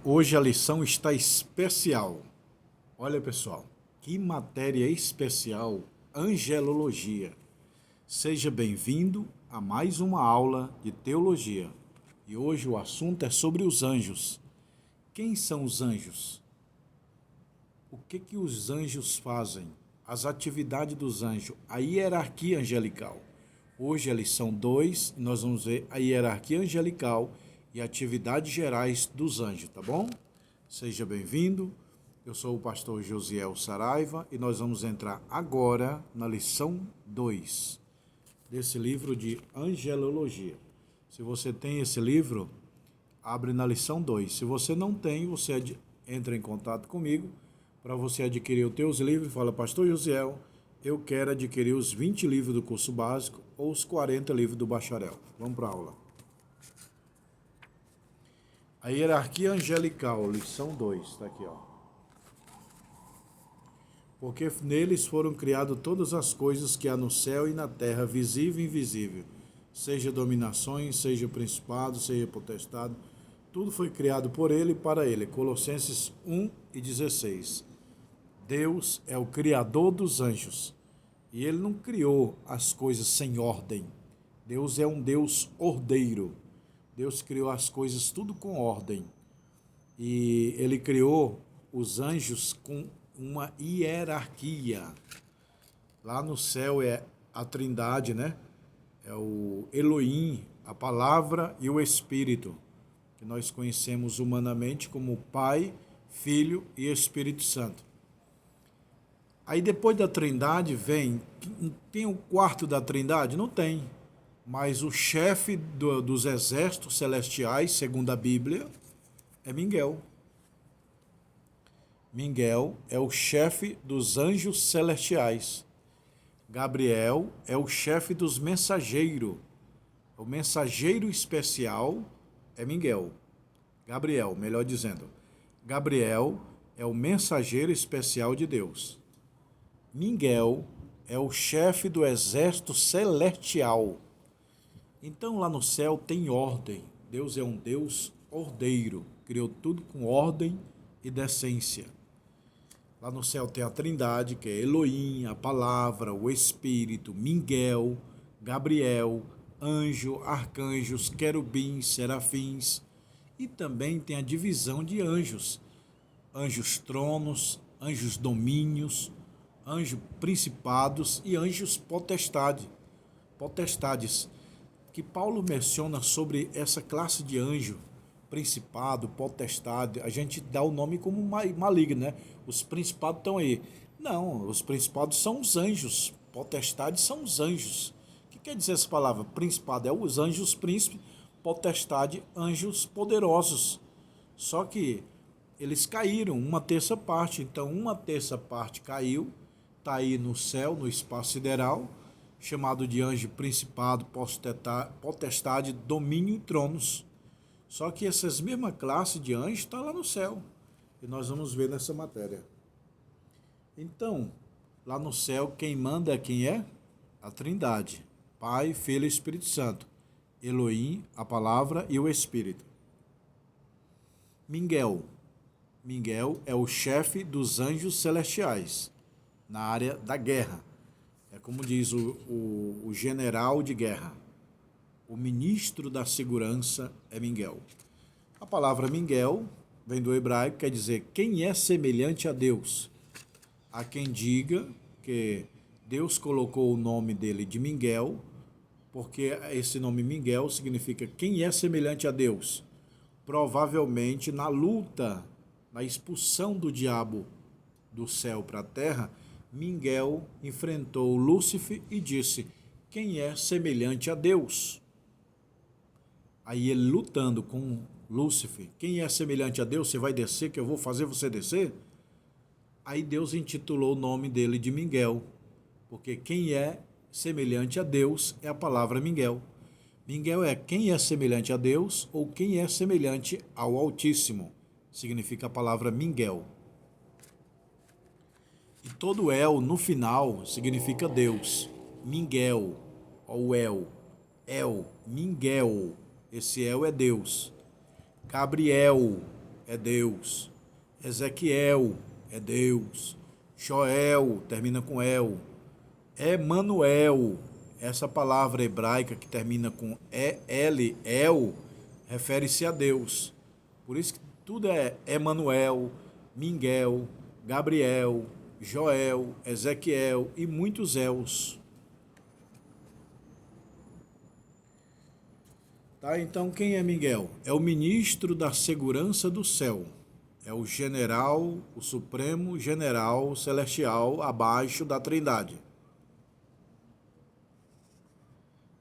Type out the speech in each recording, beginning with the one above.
Hoje a lição está especial. Olha, pessoal, que matéria especial, angelologia. Seja bem-vindo a mais uma aula de teologia. E hoje o assunto é sobre os anjos. Quem são os anjos? O que os anjos fazem? As atividades dos anjos, a hierarquia angelical. Hoje a lição 2, nós vamos ver a hierarquia angelical e atividades gerais dos anjos, tá bom? Seja bem-vindo. Eu sou o pastor Josiel Saraiva e nós vamos entrar agora na lição 2 desse livro de angelologia. Se você tem esse livro, abre na lição 2. Se você não tem, você entra em contato comigo para você adquirir os teus livros. Fala, pastor Josiel, eu quero adquirir os 20 livros do curso básico ou os 40 livros do bacharel. Vamos para a aula. A hierarquia angelical, lição 2, está aqui, ó. Porque neles foram criadas todas as coisas que há no céu e na terra, visível e invisível, seja dominações, seja principado, seja potestade, tudo foi criado por ele e para ele. Colossenses 1:16. Deus é o criador dos anjos e ele não criou as coisas sem ordem. Deus é um Deus ordeiro. Deus criou as coisas tudo com ordem. E ele criou os anjos com uma hierarquia. Lá no céu é a Trindade, né? É o Elohim, a palavra e o Espírito, que nós conhecemos humanamente como Pai, Filho e Espírito Santo. Aí depois da Trindade vem, tem o quarto da Trindade? Não tem. Mas o chefe dos exércitos celestiais, segundo a Bíblia, é Miguel. Miguel é o chefe dos anjos celestiais. Gabriel é o chefe dos mensageiros. O mensageiro especial é Miguel. Gabriel, melhor dizendo. Gabriel é o mensageiro especial de Deus. Miguel é o chefe do exército celestial. Então lá no céu tem ordem. Deus é um Deus ordeiro. Criou tudo com ordem e decência. Lá no céu tem a Trindade, que é Elohim, a palavra, o Espírito, Miguel, Gabriel, anjo, arcanjos, querubins, serafins. E também tem a divisão de anjos. Anjos tronos, anjos domínios, anjos principados e anjos potestades, que Paulo menciona sobre essa classe de anjo, principado, potestade. A gente dá o nome como maligno, né? Os principados estão aí. Não, os principados são os anjos, potestades são os anjos. O que quer dizer essa palavra? Principado é os anjos príncipes, potestade, anjos poderosos. Só que eles caíram, uma terça parte. Então, uma terça parte caiu, está aí no céu, no espaço sideral, chamado de anjo, principado, potestade, domínio e tronos. Só que essas mesmas classes de anjos estão lá no céu. E nós vamos ver nessa matéria. Então, lá no céu, quem manda quem é? A Trindade. Pai, Filho e Espírito Santo. Elohim, a palavra e o Espírito. Miguel. Miguel é o chefe dos anjos celestiais, na área da guerra. É como diz o general de guerra. O ministro da segurança é Miguel. A palavra Miguel vem do hebraico, quer dizer quem é semelhante a Deus. Há quem diga que Deus colocou o nome dele de Miguel, porque esse nome Miguel significa quem é semelhante a Deus. Provavelmente na luta, na expulsão do diabo do céu para a terra, Miguel enfrentou Lúcifer e disse: quem é semelhante a Deus? Aí ele lutando com Lúcifer, quem é semelhante a Deus? Você vai descer, que eu vou fazer você descer? Aí Deus intitulou o nome dele de Miguel, porque quem é semelhante a Deus é a palavra Miguel. Miguel é quem é semelhante a Deus ou quem é semelhante ao Altíssimo. Significa a palavra Miguel. E todo El no final significa Deus. Miguel, ou El, Miguel. Esse El é Deus. Gabriel é Deus. Ezequiel é Deus. Joel termina com El. Emanuel, essa palavra hebraica que termina com El, refere-se a Deus. Por isso que tudo é Emanuel, Miguel, Gabriel, Joel, Ezequiel e muitos Els. Tá, então quem é Miguel? É o ministro da segurança do céu. É o general, o supremo general celestial abaixo da Trindade.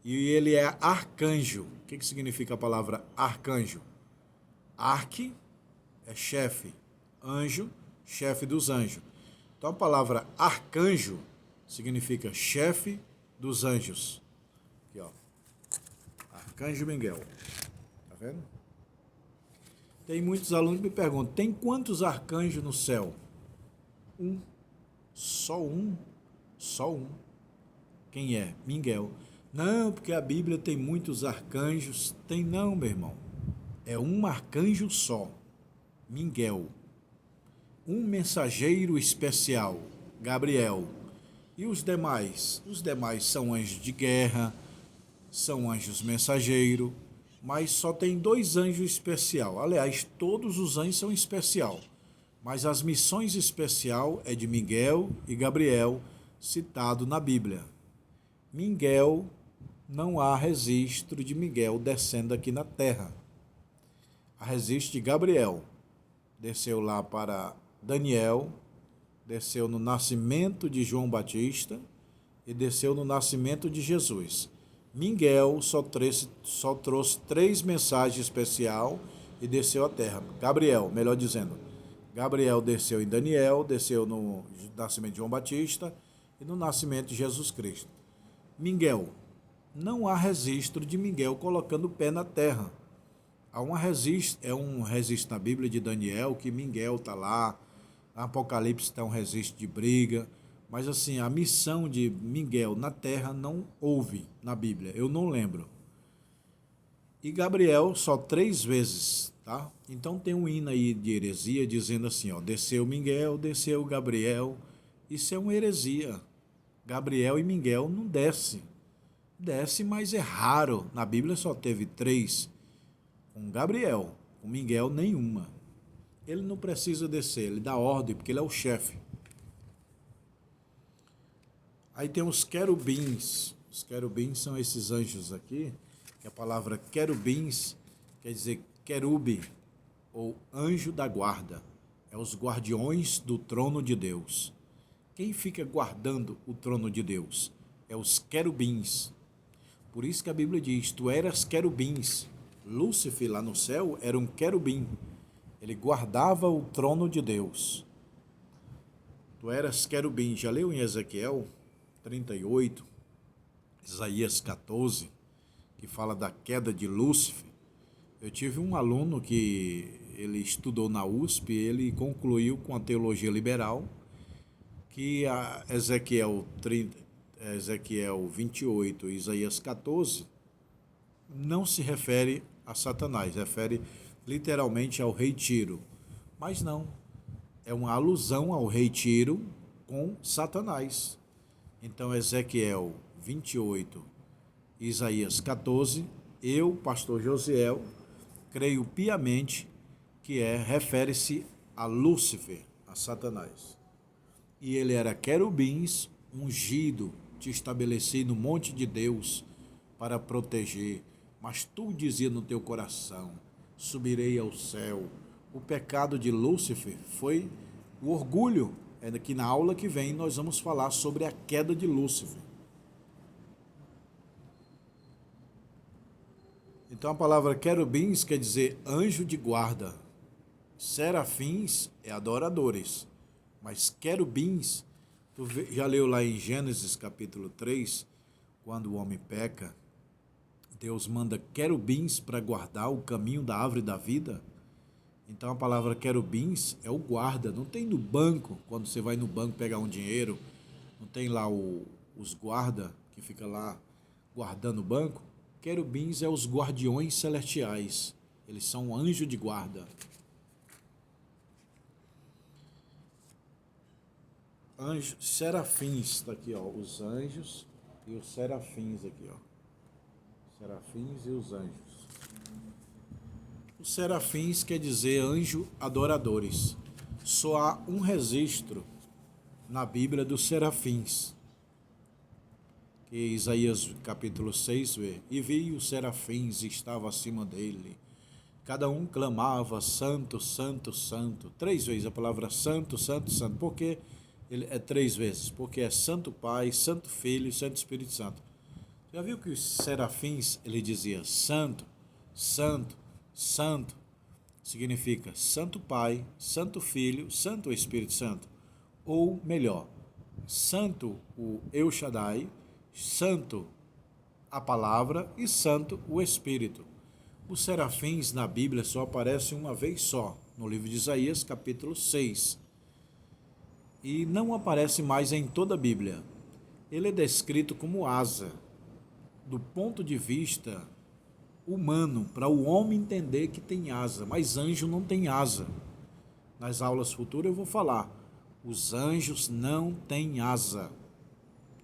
E ele é arcanjo. O que significa a palavra arcanjo? Arque é chefe, anjo, chefe dos anjos. Então a palavra arcanjo significa chefe dos anjos. Aqui, ó. Arcanjo Miguel. Tá vendo? Tem muitos alunos que me perguntam, tem quantos arcanjos no céu? Um. Só um. Só um. Quem é? Miguel. Não, porque a Bíblia tem muitos arcanjos. Tem não, meu irmão. É um arcanjo só. Miguel. Um mensageiro especial. Gabriel. E os demais? Os demais são anjos de guerra, são anjos mensageiros, mas só tem 2 anjos especiais. Aliás, todos os anjos são especial, mas as missões especial é de Miguel e Gabriel, citado na Bíblia. Miguel, não há registro de Miguel descendo aqui na terra. Há registro de Gabriel. Desceu lá para Daniel, desceu no nascimento de João Batista e desceu no nascimento de Jesus. Miguel só trouxe 3 mensagens especiais e desceu à terra. Gabriel, melhor dizendo. Gabriel desceu em Daniel, desceu no nascimento de João Batista e no nascimento de Jesus Cristo. Miguel, não há registro de Miguel colocando o pé na terra. Há um registro na Bíblia de Daniel que Miguel está lá, no Apocalipse está um registro de briga, mas assim, a missão de Miguel na terra não houve na Bíblia, eu não lembro. E Gabriel só 3 vezes, tá? Então tem um hino aí de heresia dizendo assim, ó, desceu Miguel, desceu Gabriel. Isso é uma heresia. Gabriel e Miguel não desce. Desce, mas é raro. Na Bíblia só teve 3 com Gabriel, com Miguel nenhuma. Ele não precisa descer, ele dá ordem, porque ele é o chefe. Aí tem os querubins. Os querubins são esses anjos aqui, que a palavra querubins quer dizer querube, ou anjo da guarda. É os guardiões do trono de Deus. Quem fica guardando o trono de Deus? É os querubins. Por isso que a Bíblia diz, tu eras querubins. Lúcifer lá no céu era um querubim. Ele guardava o trono de Deus. Tu eras querubim. Já leu em Ezequiel 38, Isaías 14, que fala da queda de Lúcifer? Eu tive um aluno que ele estudou na USP, ele concluiu com a teologia liberal que a Ezequiel 28 e Isaías 14 não se refere a Satanás, refere literalmente ao rei Tiro. Mas não, é uma alusão ao rei Tiro com Satanás. Então, Ezequiel 28 e Isaías 14, eu, pastor Josiel, creio piamente que refere-se a Lúcifer, a Satanás. E ele era querubins, ungido, te estabeleci no monte de Deus para proteger. Mas tu dizia no teu coração, subirei ao céu. O pecado de Lúcifer foi o orgulho. É que na aula que vem nós vamos falar sobre a queda de Lúcifer. Então a palavra querubins quer dizer anjo de guarda. Serafins é adoradores. Mas querubins, tu já leu lá em Gênesis capítulo 3, quando o homem peca, Deus manda querubins para guardar o caminho da árvore da vida. Então a palavra querubins é o guarda. Não tem no banco, quando você vai no banco pegar um dinheiro, não tem lá os guarda que fica lá guardando o banco. Querubins é os guardiões celestiais. Eles são um anjo de guarda. anjos, serafins, está aqui, ó, os anjos e os serafins aqui, ó. Serafins e os anjos. Os serafins quer dizer anjo adoradores. Só há um registro na Bíblia dos serafins. Que Isaías capítulo 6 vê. E vi os serafins estava acima dele. Cada um clamava santo, santo, santo. 3 vezes a palavra santo, santo, santo. Por que ele é 3 vezes? Porque é Santo Pai, Santo Filho e Santo Espírito Santo. Já viu que os serafins, ele dizia santo, santo, santo. Significa Santo Pai, Santo Filho, Santo Espírito Santo. Ou melhor, Santo o El Shaddai, Santo a palavra e Santo o Espírito. Os serafins na Bíblia só aparecem uma vez só, no livro de Isaías, capítulo 6. E não aparece mais em toda a Bíblia. Ele é descrito como asa, do ponto de vista humano, para o homem entender que tem asa, mas anjo não tem asa. Nas aulas futuras eu vou falar, os anjos não têm asa.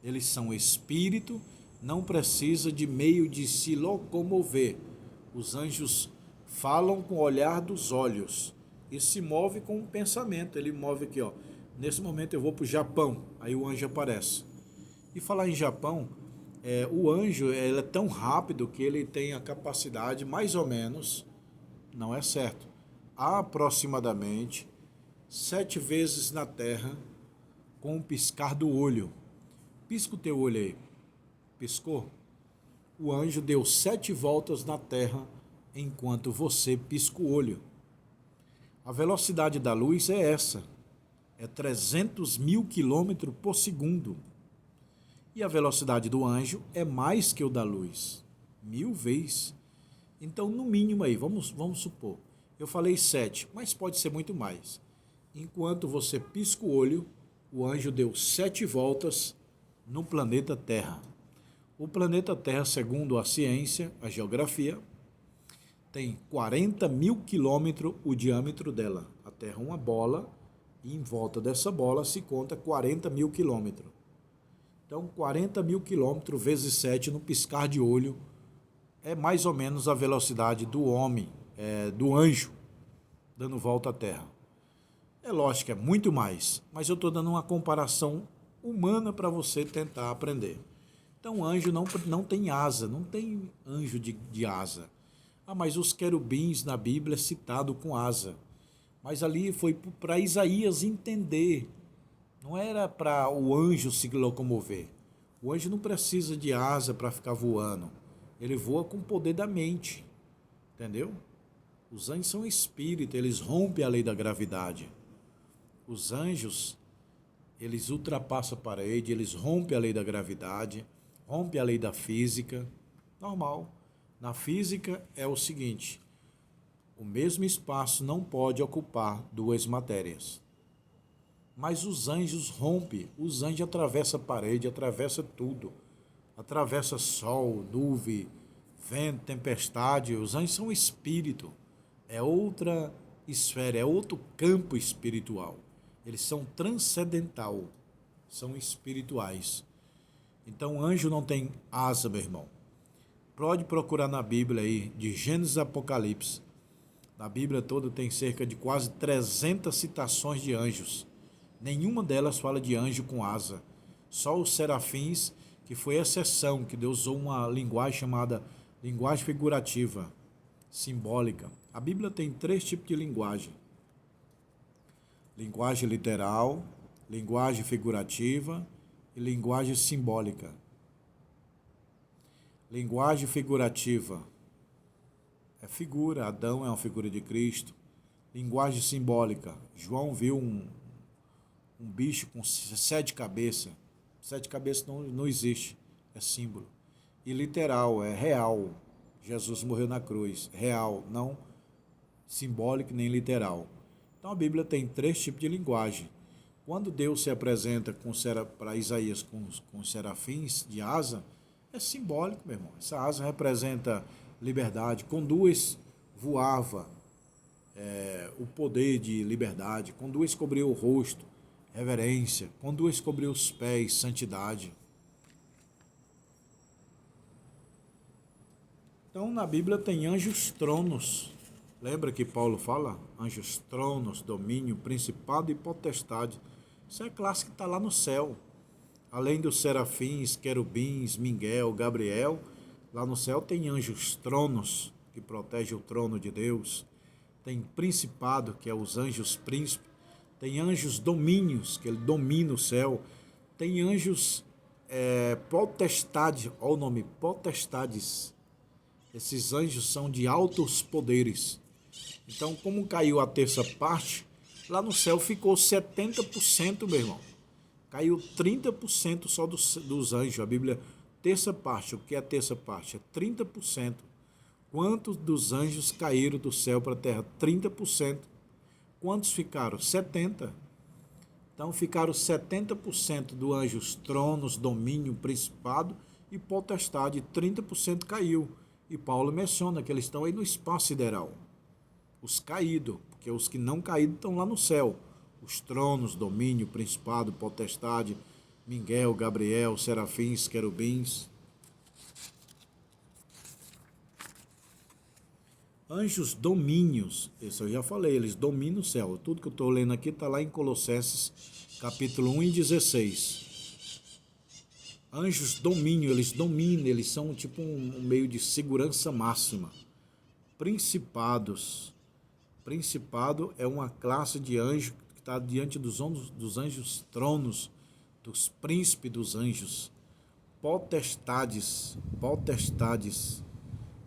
Eles são espírito, não precisa de meio de se locomover. Os anjos falam com o olhar dos olhos e se move com o pensamento. Ele move aqui, ó. Nesse momento eu vou para o Japão, aí o anjo aparece. E falar em Japão, o anjo ele é tão rápido que ele tem a capacidade, mais ou menos, não é certo, aproximadamente 7 vezes na Terra com um piscar do olho. Pisca o teu olho aí. Piscou? O anjo deu 7 voltas na Terra enquanto você pisca o olho. A velocidade da luz é essa. É 300 mil quilômetros por segundo. E a velocidade do anjo é mais que o da luz. 1000 vezes. Então, no mínimo aí, vamos supor. Eu falei 7, mas pode ser muito mais. Enquanto você pisca o olho, o anjo deu 7 voltas no planeta Terra. O planeta Terra, segundo a ciência, a geografia, tem 40 mil quilômetros o diâmetro dela. A Terra é uma bola e em volta dessa bola se conta 40 mil quilômetros. Então, 40 mil quilômetros vezes 7 no piscar de olho é mais ou menos a velocidade do homem, do anjo, dando volta à Terra. É lógico que é muito mais, mas eu estou dando uma comparação humana para você tentar aprender. Então, anjo não tem asa, não tem anjo de asa. Ah, mas os querubins na Bíblia é citado com asa. Mas ali foi para Isaías entender. Não era para o anjo se locomover. O anjo não precisa de asa para ficar voando. Ele voa com o poder da mente. Entendeu? Os anjos são espíritos, eles rompem a lei da gravidade. Os anjos, eles ultrapassam a parede, eles rompem a lei da gravidade, rompem a lei da física. Normal. Na física é o seguinte: o mesmo espaço não pode ocupar 2 matérias. Mas os anjos rompem, os anjos atravessam a parede, atravessam tudo. Atravessa sol, nuvem, vento, tempestade. Os anjos são espírito. É outra esfera, é outro campo espiritual. Eles são transcendental, são espirituais. Então, anjo não tem asa, meu irmão. Pode procurar na Bíblia aí, de Gênesis a Apocalipse. Na Bíblia toda tem cerca de quase 300 citações de anjos. Nenhuma delas fala de anjo com asa. Só os serafins, que foi exceção, que Deus usou uma linguagem chamada linguagem figurativa, simbólica. A Bíblia tem 3 tipos de linguagem: linguagem literal, linguagem figurativa e linguagem simbólica. Linguagem figurativa é figura, Adão é uma figura de Cristo. Linguagem simbólica, João viu um bicho com 7 cabeças. 7 cabeças não existe, é símbolo. E literal, é real. Jesus morreu na cruz, real, não simbólico nem literal. Então a Bíblia tem 3 tipos de linguagem. Quando Deus se apresenta para Isaías com os serafins de asa, é simbólico, meu irmão. Essa asa representa liberdade. Com 2 voava, o poder de liberdade. Com 2 cobriu o rosto. reverência. Com duas cobriu os pés, santidade. Então, na Bíblia tem anjos tronos. Lembra que Paulo fala? Anjos tronos, domínio, principado e potestade. Isso é a classe que está lá no céu. Além dos serafins, querubins, Miguel, Gabriel, lá no céu tem anjos tronos, que protegem o trono de Deus. Tem principado, que é os anjos príncipes. Tem anjos domínios, que ele domina o céu. Tem anjos potestade, olha o nome, potestades. Esses anjos são de altos poderes. Então, como caiu a terça parte, lá no céu ficou 70%, meu irmão. Caiu 30% só dos anjos. A Bíblia, terça parte, o que é terça parte? É 30%. Quantos dos anjos caíram do céu para a terra? 30%. Quantos ficaram? 70%. Então ficaram 70% dos anjos, tronos, domínio, principado e potestade. 30% caiu. E Paulo menciona que eles estão aí no espaço sideral. Os caídos, porque os que não caídos estão lá no céu. Os tronos, domínio, principado, potestade, Miguel, Gabriel, serafins, querubins. Anjos domínios, isso eu já falei, eles dominam o céu. Tudo que eu estou lendo aqui está lá em Colossenses, capítulo 1 e 16. Anjos domínio, eles dominam, eles são tipo um meio de segurança máxima. Principados. Principado é uma classe de anjo que está diante dos anjos tronos, dos príncipes dos anjos. Potestades.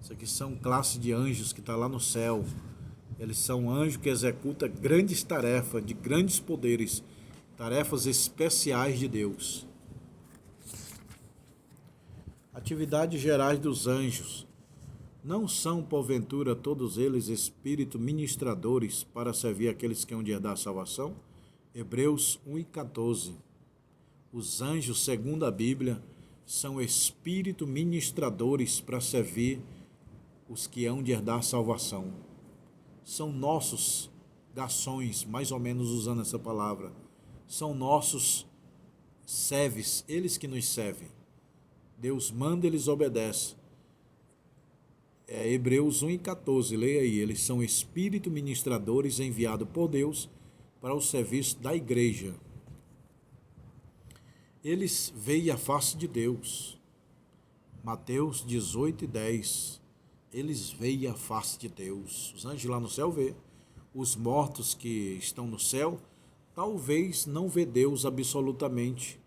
Isso aqui são classe de anjos que está lá no céu. Eles são anjos que executam grandes tarefas, de grandes poderes, tarefas especiais de Deus. Atividades gerais dos anjos. Não são, porventura, todos eles espíritos ministradores para servir aqueles que hão de herdar a salvação? Hebreus 1 e 14. Os anjos, segundo a Bíblia, são espíritos ministradores para servir os que hão de herdar a salvação. São nossos garçons, mais ou menos usando essa palavra. São nossos servos, eles que nos servem. Deus manda, eles obedecem. Hebreus 1 e 14, leia aí. Eles são espíritos ministradores enviados por Deus para o serviço da igreja. Eles veem a face de Deus. Mateus 18 e 10. Eles veem a face de Deus. Os anjos lá no céu vê. Os mortos que estão no céu, talvez não vê Deus absolutamente,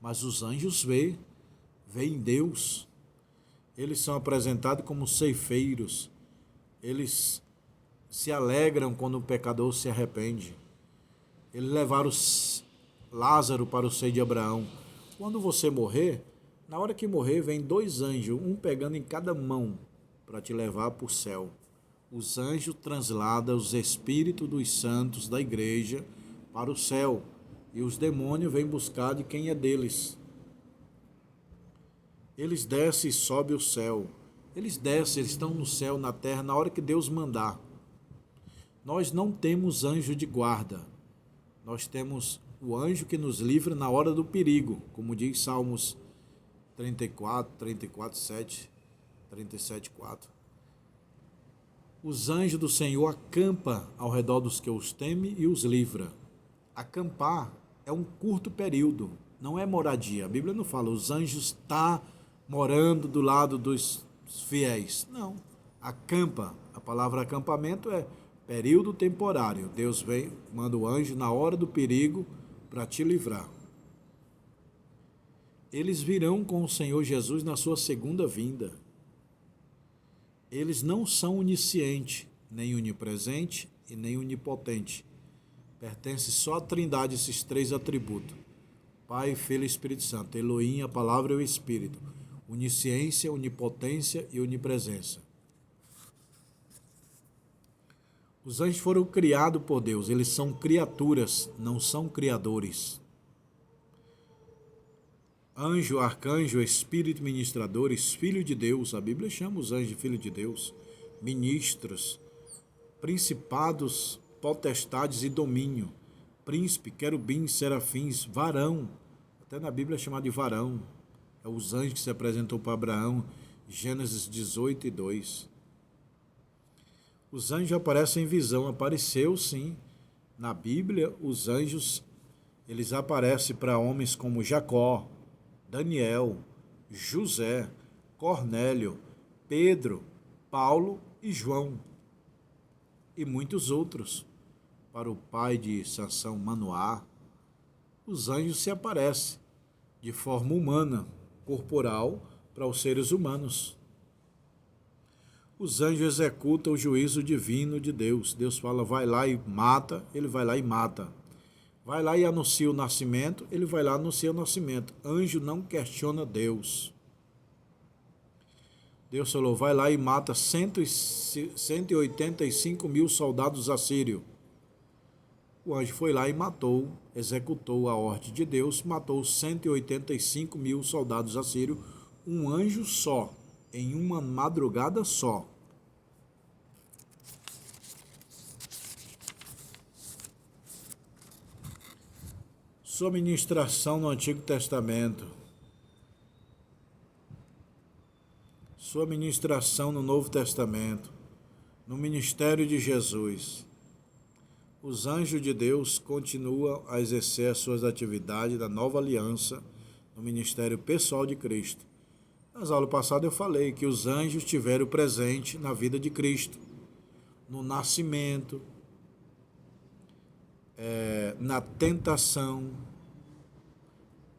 mas os anjos veem Deus. Eles são apresentados como ceifeiros. Eles se alegram quando o pecador se arrepende. Eles levaram Lázaro para o seio de Abraão. Quando você morrer, na hora que morrer, vem dois anjos, um pegando em cada mão para te levar para o céu. Os anjos transladam os espíritos dos santos da igreja para o céu. E os demônios vêm buscar de quem é deles. Eles descem e sobem o céu. Eles descem, eles estão no céu, na terra, na hora que Deus mandar. Nós não temos anjo de guarda. Nós temos o anjo que nos livra na hora do perigo, como diz Salmos 34, 7, 37, 4. Os anjos do Senhor acampam ao redor dos que os temem e os livra. Acampar é um curto período, não é moradia. A Bíblia não fala, os anjos estão morando do lado dos fiéis. Não. Acampa, a palavra acampamento é período temporário. Deus vem, manda o anjo na hora do perigo para te livrar. Eles virão com o Senhor Jesus na sua segunda vinda. Eles não são onisciente, nem onipresente e nem onipotente. Pertence só à Trindade esses três atributos. Pai, Filho e Espírito Santo. Elohim, a palavra e o Espírito. Onisciência, onipotência e onipresença. Os anjos foram criados por Deus. Eles são criaturas, não são criadores. Anjo, arcanjo, espírito ministradores, filho de Deus. A Bíblia chama os anjos de filho de Deus. Ministros, principados, potestades e domínio. príncipe, querubins, serafins, varão. Até na Bíblia é chamado de varão. É os anjos que se apresentou para Abraão, Gênesis 18 e 2. Os anjos aparecem em visão. Apareceu, sim. Na Bíblia, os anjos, eles aparecem para homens como Jacó, Daniel, José, Cornélio, Pedro, Paulo e João. E muitos outros. Para o pai de Sansão, Manoá, os anjos se aparecem de forma humana, corporal, para os seres humanos. Os anjos executam o juízo divino de Deus. Deus fala, vai lá e mata, ele vai lá e mata. Vai lá e anuncia o nascimento, ele vai lá e anuncia o nascimento. Anjo não questiona Deus. Deus falou, vai lá e mata 185 mil soldados assírios. O anjo foi lá e matou, executou a ordem de Deus, matou 185 mil soldados assírios, um anjo só, em uma madrugada só. Sua ministração no Antigo Testamento. Sua ministração no Novo Testamento. No ministério de Jesus. Os anjos de Deus continuam a exercer as suas atividades da nova aliança no ministério pessoal de Cristo. Nas aulas passadas eu falei que os anjos tiveram presente na vida de Cristo, no nascimento, na tentação,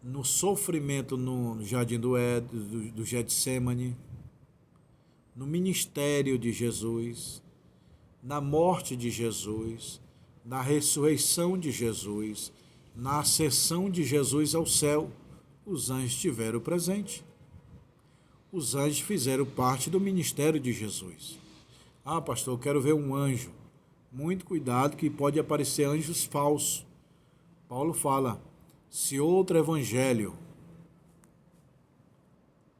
no sofrimento no jardim do Getsemane, no ministério de Jesus, na morte de Jesus, na ressurreição de Jesus, na ascensão de Jesus ao céu, os anjos estiveram presentes. Os anjos fizeram parte do ministério de Jesus. Ah, pastor, eu quero ver um anjo. Muito cuidado que pode aparecer anjos falsos. Paulo fala, se outro evangelho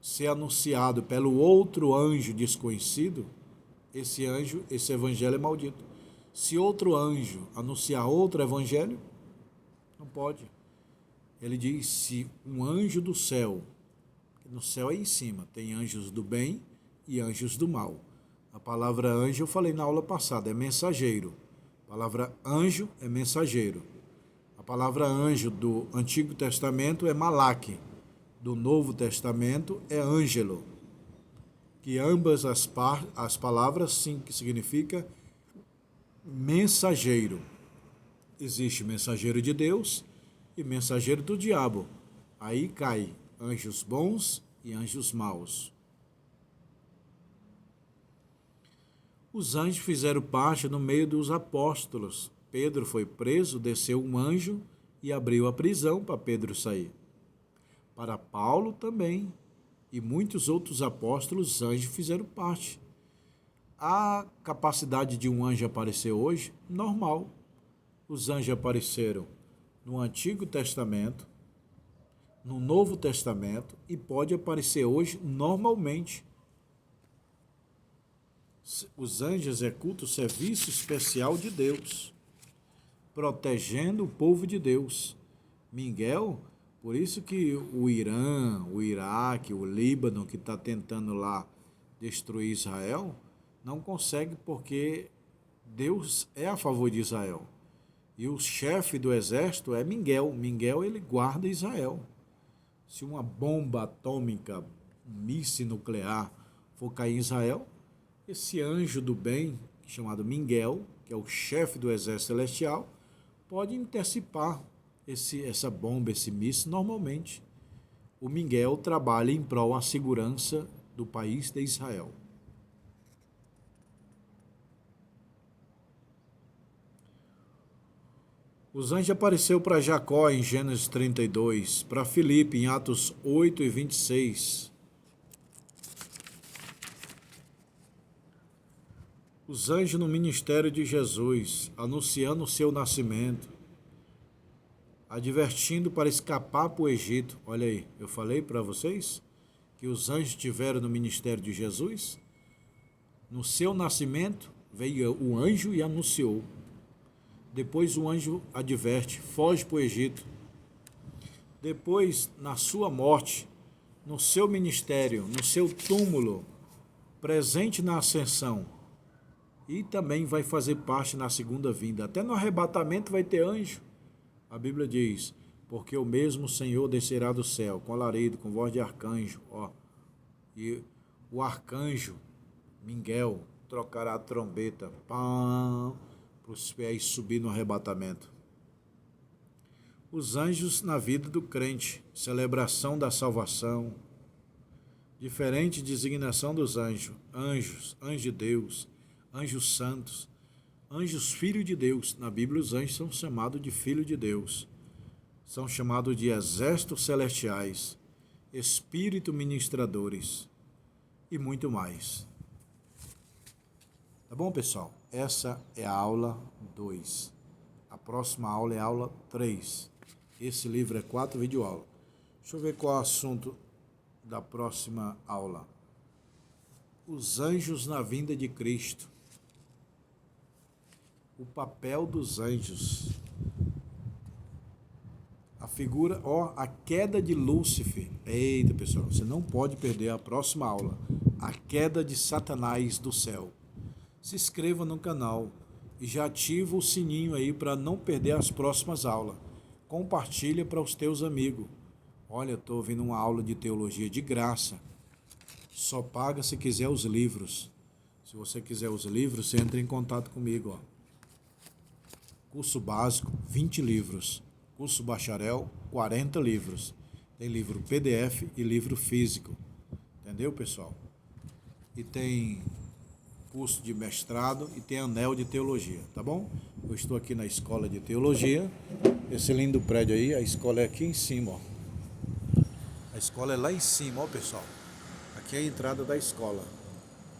ser anunciado pelo outro anjo desconhecido, esse evangelho é maldito. Se outro anjo anunciar outro evangelho, não pode. Ele diz, se um anjo do céu, no céu aí em cima, tem anjos do bem e anjos do mal. A palavra anjo, eu falei na aula passada, é mensageiro. A palavra anjo é mensageiro. A palavra anjo do Antigo Testamento é Malaque. Do Novo Testamento é ângelo. Que ambas as palavras sim, que significa mensageiro. Existe mensageiro de Deus e mensageiro do diabo. Aí cai anjos bons e anjos maus. Os anjos fizeram parte no meio dos apóstolos. Pedro foi preso, desceu um anjo e abriu a prisão para Pedro sair. Para Paulo também. E muitos outros apóstolos, anjos fizeram parte. A capacidade de um anjo aparecer hoje, normal. Os anjos apareceram no Antigo Testamento, no Novo Testamento e pode aparecer hoje normalmente. Os anjos executam o serviço especial de Deus, protegendo o povo de Deus. Miguel, por isso que o Irã, o Iraque, o Líbano, que está tentando lá destruir Israel, não consegue porque Deus é a favor de Israel. E o chefe do exército é Miguel. Miguel, ele guarda Israel. Se uma bomba atômica, um míssil nuclear, for cair em Israel, esse anjo do bem, chamado Miguel, que é o chefe do exército celestial, pode interceptar essa bomba, esse míssil normalmente. O Miguel trabalha em prol da segurança do país de Israel. Os anjos apareceu para Jacó em Gênesis 32, para Filipe em Atos 8 e 26. Os anjos no ministério de Jesus, anunciando o seu nascimento, advertindo para escapar para o Egito. Olha aí, eu falei para vocês que os anjos estiveram no ministério de Jesus. No seu nascimento, veio o anjo e anunciou. Depois o anjo adverte, foge para o Egito. Depois, na sua morte, no seu ministério, no seu túmulo, presente na ascensão, e também vai fazer parte na segunda vinda. Até no arrebatamento vai ter anjo. A Bíblia diz, porque o mesmo Senhor descerá do céu, com alarido, com voz de arcanjo, e o arcanjo, Miguel, trocará a trombeta, para os pés subir no arrebatamento. Os anjos na vida do crente, celebração da salvação, diferente designação dos anjos, anjos de Deus, anjos santos, anjos filhos de Deus. Na Bíblia os anjos são chamados de filhos de Deus, são chamados de exércitos celestiais, espírito ministradores e muito mais. Tá bom, pessoal? Essa é a aula 2. A próxima aula é a aula 3. Esse livro é 4 videoaulas. Deixa eu ver qual é o assunto da próxima aula. Os anjos na vinda de Cristo. O papel dos anjos. A figura, a queda de Lúcifer. Eita, pessoal, você não pode perder a próxima aula. A queda de Satanás do céu. Se inscreva no canal e já ativa o sininho aí para não perder as próximas aulas. Compartilha para os teus amigos. Olha, estou ouvindo uma aula de teologia de graça. Só paga se quiser os livros. Se você quiser os livros, você entra em contato comigo. Curso básico, 20 livros. Curso bacharel, 40 livros. Tem livro PDF e livro físico. Entendeu, pessoal? E tem curso de mestrado e tem anel de teologia, tá bom? Eu estou aqui na escola de teologia. Esse lindo prédio aí, a escola é aqui em cima, A escola é lá em cima, pessoal. Aqui é a entrada da escola.